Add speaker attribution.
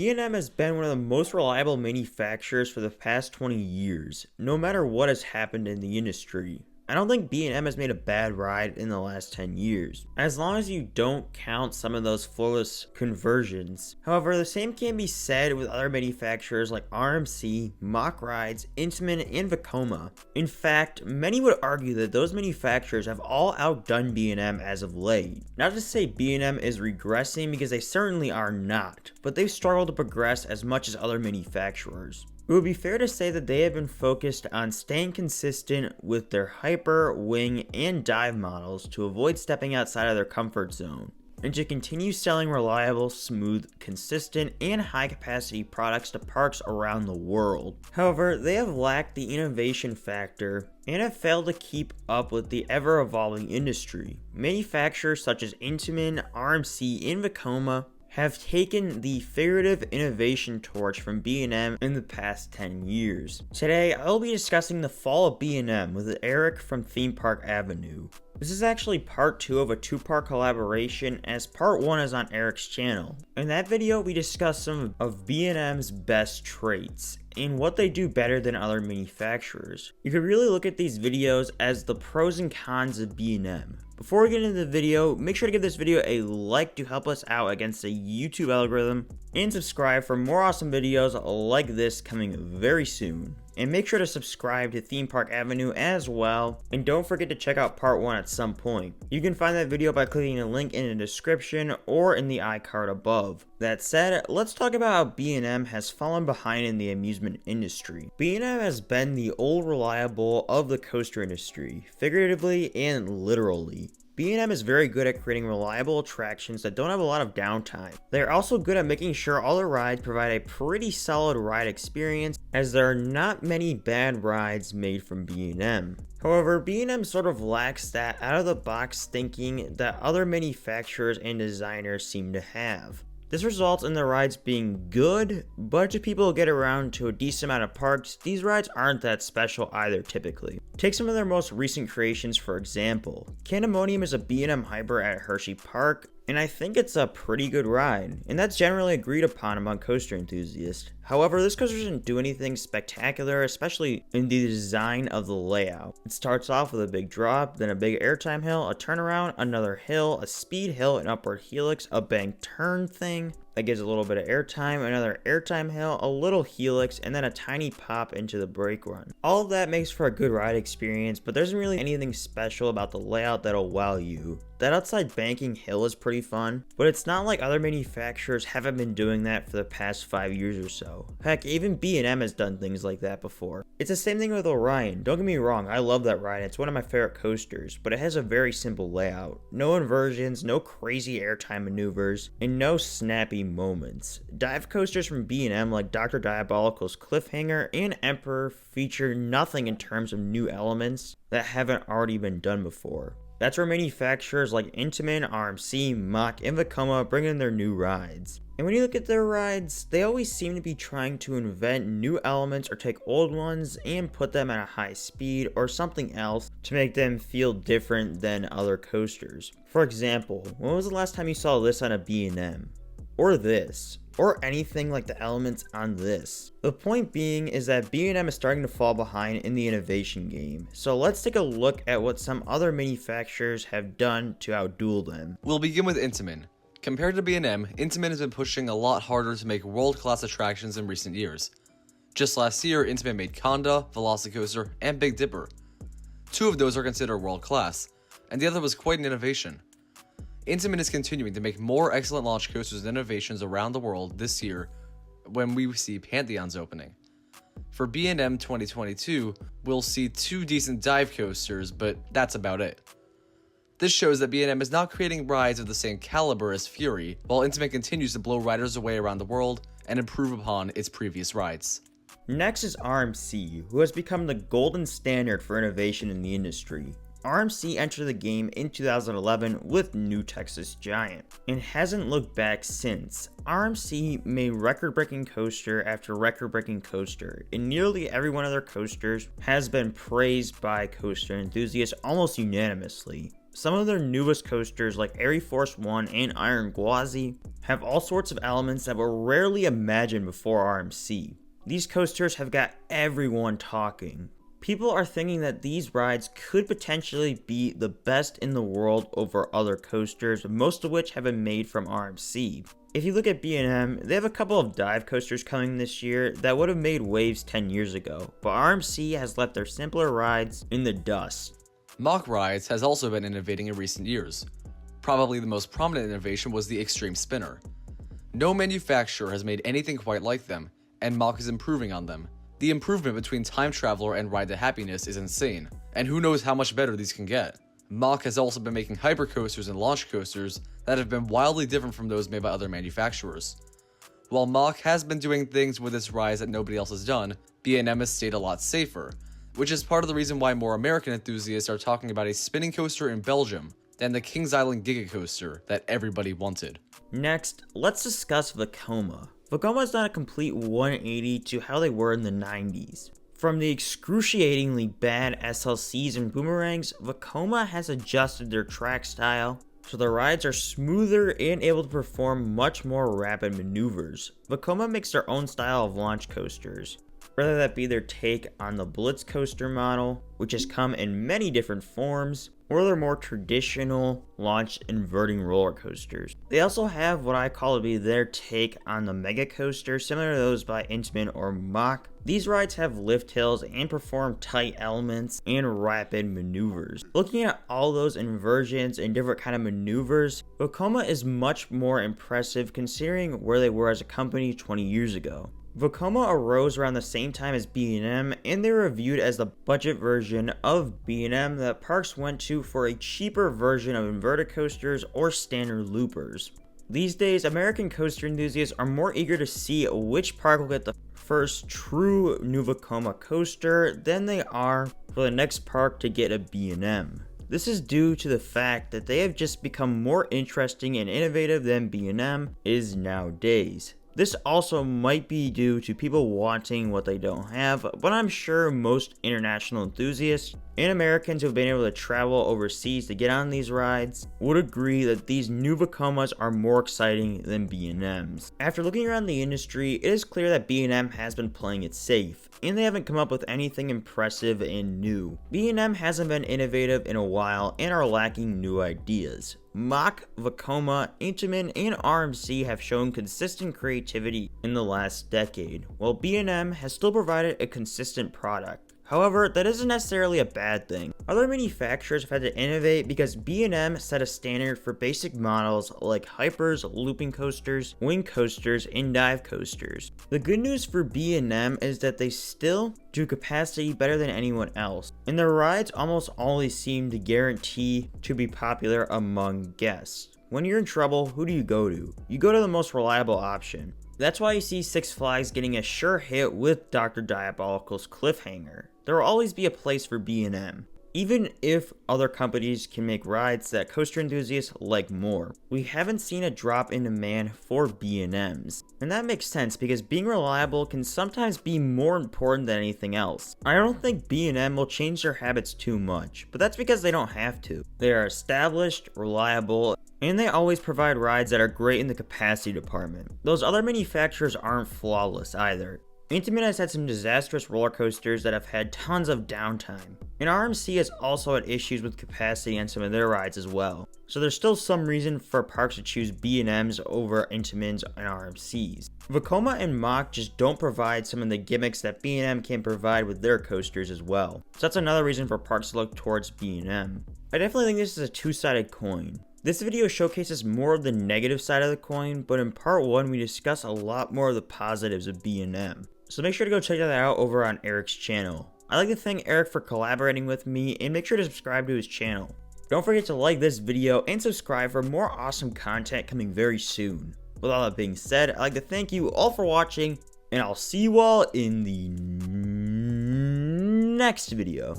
Speaker 1: B&M has been one of the most reliable manufacturers for the past 20 years, no matter what has happened in the industry. I don't think B&M has made a bad ride in the last 10 years, as long as you don't count some of those flawless conversions. However, the same can be said with other manufacturers like RMC, Mach Rides, Intamin, and Vekoma. In fact, many would argue that those manufacturers have all outdone B&M as of late. Not to say B&M is regressing, because they certainly are not, but they've struggled to progress as much as other manufacturers. It would be fair to say that they have been focused on staying consistent with their hyper, wing, and dive models to avoid stepping outside of their comfort zone, and to continue selling reliable, smooth, consistent, and high-capacity products to parks around the world. However, they have lacked the innovation factor and have failed to keep up with the ever-evolving industry. Manufacturers such as Intamin, RMC, and Vekoma have taken the figurative innovation torch from B&M in the past 10 years. Today, I'll be discussing the fall of B&M with Eric from Theme Park Avenue. This is actually part 2 of a 2-part collaboration, as part 1 is on Eric's channel. In that video, we discussed some of B&M's best traits and what they do better than other manufacturers. You could really look at these videos as the pros and cons of B&M. Before we get into the video, make sure to give this video a like to help us out against the YouTube algorithm, and subscribe for more awesome videos like this coming very soon. And make sure to subscribe to Theme Park Avenue as well, and don't forget to check out part 1 at some point. You can find that video by clicking the link in the description or in the iCard above. That said, let's talk about how B&M has fallen behind in the amusement industry. B&M has been the old reliable of the coaster industry, figuratively and literally. B&M is very good at creating reliable attractions that don't have a lot of downtime. They're also good at making sure all the rides provide a pretty solid ride experience, as there are not many bad rides made from B&M. However, B&M sort of lacks that out-of-the-box thinking that other manufacturers and designers seem to have. This results in the rides being good, but to people who get around to a decent amount of parks, these rides aren't that special either typically. Take some of their most recent creations for example. Candemonium is a B&M hyper at Hershey Park, and I think it's a pretty good ride, and that's generally agreed upon among coaster enthusiasts. However, this coaster doesn't do anything spectacular, especially in the design of the layout. It starts off with a big drop, then a big airtime hill, a turnaround, another hill, a speed hill, an upward helix, a bank turn thing that gives a little bit of airtime, another airtime hill, a little helix, and then a tiny pop into the brake run. All of that makes for a good ride experience, but there isn't really anything special about the layout that'll wow you. That outside banking hill is pretty fun, but it's not like other manufacturers haven't been doing that for the past 5 years or so. Heck, even B&M has done things like that before. It's the same thing with Orion. Don't get me wrong, I love that ride, it's one of my favorite coasters, but it has a very simple layout. No inversions, no crazy airtime maneuvers, and no snappy moments. Dive coasters from B&M like Dr. Diabolical's Cliffhanger and Emperor feature nothing in terms of new elements that haven't already been done before. That's where manufacturers like Intamin, RMC, Mach, and Vekoma bring in their new rides. And when you look at their rides, they always seem to be trying to invent new elements or take old ones and put them at a high speed or something else to make them feel different than other coasters. For example, when was the last time you saw this on a B&M? Or this? Or anything like the elements on this. The point being is that B&M is starting to fall behind in the innovation game, so let's take a look at what some other manufacturers have done to outduel them.
Speaker 2: We'll begin with Intamin. Compared to B&M, Intamin has been pushing a lot harder to make world-class attractions in recent years. Just last year, Intamin made Conda, Velocicoaster, and Big Dipper. 2 of those are considered world-class, and the other was quite an innovation. Intamin is continuing to make more excellent launch coasters and innovations around the world this year when we see Pantheon's opening. For B&M 2022, we'll see 2 decent dive coasters, but that's about it. This shows that B&M is not creating rides of the same caliber as Fury, while Intamin continues to blow riders away around the world and improve upon its previous rides.
Speaker 1: Next is RMC, who has become the golden standard for innovation in the industry. RMC entered the game in 2011 with New Texas Giant, and hasn't looked back since. RMC made record-breaking coaster after record-breaking coaster, and nearly every one of their coasters has been praised by coaster enthusiasts almost unanimously. Some of their newest coasters like Airy Force 1 and Iron Gwazi have all sorts of elements that were rarely imagined before RMC. These coasters have got everyone talking. People are thinking that these rides could potentially be the best in the world over other coasters, most of which have been made from RMC. If you look at B&M, they have a couple of dive coasters coming this year that would have made waves 10 years ago, but RMC has left their simpler rides in the dust.
Speaker 2: Mach Rides has also been innovating in recent years. Probably the most prominent innovation was the Extreme Spinner. No manufacturer has made anything quite like them, and Mach is improving on them. The improvement between Time Traveler and Ride to Happiness is insane, and who knows how much better these can get. Mach has also been making hypercoasters and launch coasters that have been wildly different from those made by other manufacturers. While Mach has been doing things with its rides that nobody else has done, B&M has stayed a lot safer, which is part of the reason why more American enthusiasts are talking about a spinning coaster in Belgium than the Kings Island Giga Coaster that everybody wanted.
Speaker 1: Next, let's discuss Vekoma. Vekoma has done a complete 180 to how they were in the 90s. From the excruciatingly bad SLCs and boomerangs, Vekoma has adjusted their track style so the rides are smoother and able to perform much more rapid maneuvers. Vekoma makes their own style of launch coasters, whether that be their take on the Blitz coaster model, which has come in many different forms, or their more traditional launch inverting roller coasters. They also have what I call to be their take on the mega coaster, similar to those by Intamin or Mach. These rides have lift hills and perform tight elements and rapid maneuvers. Looking at all those inversions and different kind of maneuvers, Vekoma is much more impressive considering where they were as a company 20 years ago. Vekoma arose around the same time as B&M, and they were viewed as the budget version of B&M that parks went to for a cheaper version of inverted coasters or standard loopers. These days, American coaster enthusiasts are more eager to see which park will get the first true new Vekoma coaster than they are for the next park to get a B&M. This is due to the fact that they have just become more interesting and innovative than B&M is nowadays. This also might be due to people wanting what they don't have, but I'm sure most international enthusiasts and Americans who have been able to travel overseas to get on these rides would agree that these new Vekomas are more exciting than B&Ms. After looking around the industry, it is clear that B&M has been playing it safe, and they haven't come up with anything impressive and new. B&M hasn't been innovative in a while and are lacking new ideas. Mach, Vekoma, Intamin, and RMC have shown consistent creativity in the last decade, while B&M has still provided a consistent product. However, that isn't necessarily a bad thing. Other manufacturers have had to innovate because B&M set a standard for basic models like hypers, looping coasters, wing coasters, and dive coasters. The good news for B&M is that they still do capacity better than anyone else, and their rides almost always seem to guarantee to be popular among guests. When you're in trouble, who do you go to? You go to the most reliable option. That's why you see Six Flags getting a sure hit with Dr. Diabolical's Cliffhanger. There will always be a place for B&M, even if other companies can make rides that coaster enthusiasts like more. We haven't seen a drop in demand for B&Ms, and that makes sense because being reliable can sometimes be more important than anything else. I don't think B&M will change their habits too much, but that's because they don't have to. They are established, reliable, and they always provide rides that are great in the capacity department. Those other manufacturers aren't flawless either. Intamin has had some disastrous roller coasters that have had tons of downtime, and RMC has also had issues with capacity on some of their rides as well. So there's still some reason for parks to choose B&Ms over Intamins and RMCs. Vekoma and Mach just don't provide some of the gimmicks that B&M can provide with their coasters as well. So that's another reason for parks to look towards B&M. I definitely think this is a two-sided coin. This video showcases more of the negative side of the coin, but in part 1 we discuss a lot more of the positives of B&M. So make sure to go check that out over on Eric's channel. I'd like to thank Eric for collaborating with me, and make sure to subscribe to his channel. Don't forget to like this video and subscribe for more awesome content coming very soon. With all that being said, I'd like to thank you all for watching, and I'll see you all in the next video.